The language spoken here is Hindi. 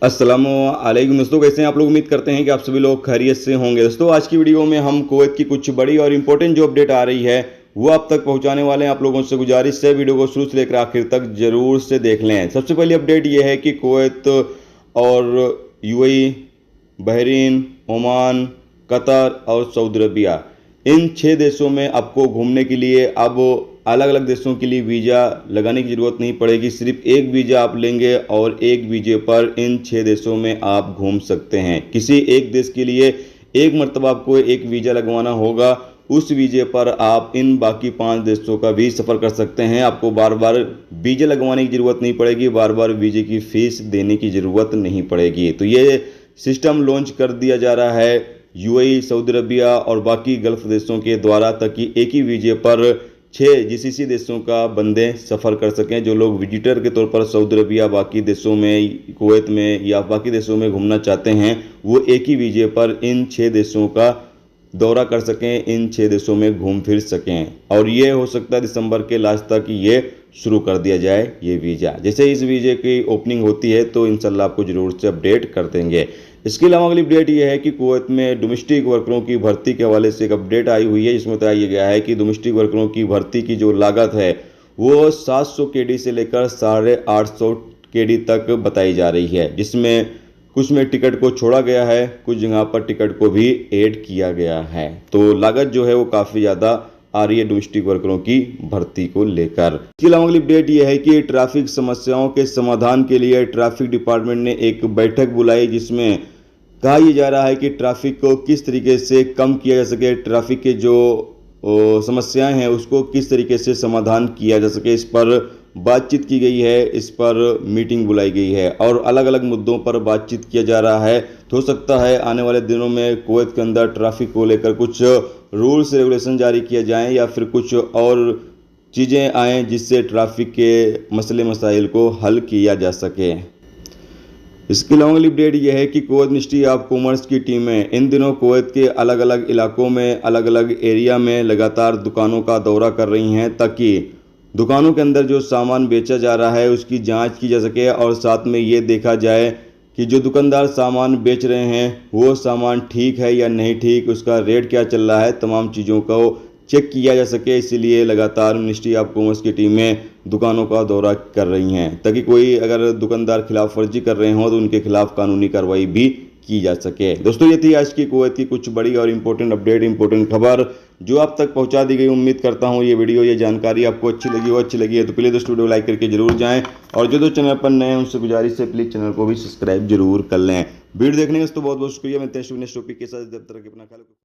अस्सलामुअलैकुम दोस्तों, कैसे हैं आप लोग। उम्मीद करते हैं कि आप सभी लोग खैरियत से होंगे। दोस्तों आज की वीडियो में हम कुवैत की कुछ बड़ी और इंपॉर्टेंट जो अपडेट आ रही है वो आप तक पहुंचाने वाले हैं। आप लोगों से गुजारिश है वीडियो को शुरू से लेकर आखिर तक जरूर से देख लें। सबसे पहली अपडेट ये है कि कुवैत और यूएई, बहरीन, ओमान, कतर और सऊदी अरबिया, इन 6 देशों में आपको घूमने के लिए अब अलग अलग देशों के लिए वीज़ा लगाने की ज़रूरत नहीं पड़ेगी। सिर्फ एक वीज़ा आप लेंगे और एक वीज़े पर इन 6 देशों में आप घूम सकते हैं। किसी एक देश के लिए एक मरतबा आपको एक वीज़ा लगवाना होगा, उस वीज़े पर आप इन बाकी 5 देशों का भी सफ़र कर सकते हैं। आपको बार बार वीज़ा लगवाने की ज़रूरत नहीं पड़ेगी, बार बार वीज़े की फ़ीस देने की ज़रूरत नहीं पड़ेगी। तो ये सिस्टम लॉन्च कर दिया जा रहा है यूएई, सऊदी अरबिया और बाकी गल्फ़ देशों के द्वारा, ताकि एक ही वीज़े पर 6 जीसीसी देशों का बंदे सफ़र कर सकें। जो लोग विजिटर के तौर पर सऊदी अरबिया, बाकी देशों में, कुवैत में या बाकी देशों में घूमना चाहते हैं, वो एक ही वीज़े पर इन 6 देशों का दौरा कर सकें, इन 6 देशों में घूम फिर सकें। और ये हो सकता है दिसंबर के लास्ट तक ये शुरू कर दिया जाए ये वीज़ा। जैसे इस वीज़े की ओपनिंग होती है तो इंशाल्लाह आपको ज़रूर से अपडेट कर देंगे। इसके अलावा अगली अपडेट ये है कि कुवैत में डोमेस्टिक वर्करों की भर्ती के हवाले से एक अपडेट आई हुई है, जिसमें बताया गया है कि डोमेस्टिक वर्करों की भर्ती की जो लागत है वो 700 केडी से लेकर 850 केडी तक बताई जा रही है, जिसमें कुछ में टिकट को छोड़ा गया है, कुछ जगह पर टिकट को भी ऐड किया गया है। तो लागत जो है वो काफ़ी ज़्यादा आ रही है डोमेस्टिक वर्करों की भर्ती को लेकर। इसके अलावा अगली अपडेट यह है कि ट्रैफिक समस्याओं के समाधान के लिए ट्रैफिक डिपार्टमेंट ने एक बैठक बुलाई, जिसमें कहा यह जा रहा है कि ट्रैफिक को किस तरीके से कम किया जा सके, ट्रैफिक के जो समस्याएं हैं उसको किस तरीके से समाधान किया जा सके, इस पर बातचीत की गई है, इस पर मीटिंग बुलाई गई है और अलग अलग मुद्दों पर बातचीत किया जा रहा है। तो हो सकता है आने वाले दिनों में कुवैत के अंदर ट्रैफिक को लेकर कुछ रूल्स रेगुलेशन जारी किए जाएं या फिर कुछ और चीज़ें आएँ जिससे ट्रैफिक के मसले मसाइल को हल किया जा सके। इसके अलावा अगली अपडेट यह है कि कुवैत मिनिस्ट्री ऑफ कॉमर्स की टीमें इन दिनों कुवैत के अलग अलग इलाकों में, अलग अलग एरिया में लगातार दुकानों का दौरा कर रही हैं, ताकि दुकानों के अंदर जो सामान बेचा जा रहा है उसकी जांच की जा सके और साथ में ये देखा जाए कि जो दुकानदार सामान बेच रहे हैं वो सामान ठीक है या नहीं ठीक, उसका रेट क्या चल रहा है, तमाम चीज़ों को चेक किया जा सके। इसीलिए लगातार मिनिस्ट्री ऑफ कॉमर्स की टीमें दुकानों का दौरा कर रही हैं, ताकि कोई अगर दुकानदार खिलाफ वर्जी कर रहे हों तो उनके खिलाफ कानूनी कार्रवाई भी की जा सके। दोस्तों ये थी आज की कुवैत की कुछ बड़ी और इंपॉर्टेंट अपडेट, इंपॉर्टेंट खबर जो आप तक पहुंचा दी गई। उम्मीद करता हूं ये वीडियो, ये जानकारी आपको अच्छी लगी है तो प्लीज़ दोस्तों वीडियो लाइक करके जरूर जाएं और जो चैनल पर नए हैं उनसे गुजारिश है प्लीज़ चैनल को भी सब्सक्राइब जरूर कर लें। वीडियो देखने का दोस्तों बहुत बहुत शुक्रिया। मिलते हैं नेक्स्ट टॉपिक के साथ, जब तक अपना ख्याल रखें।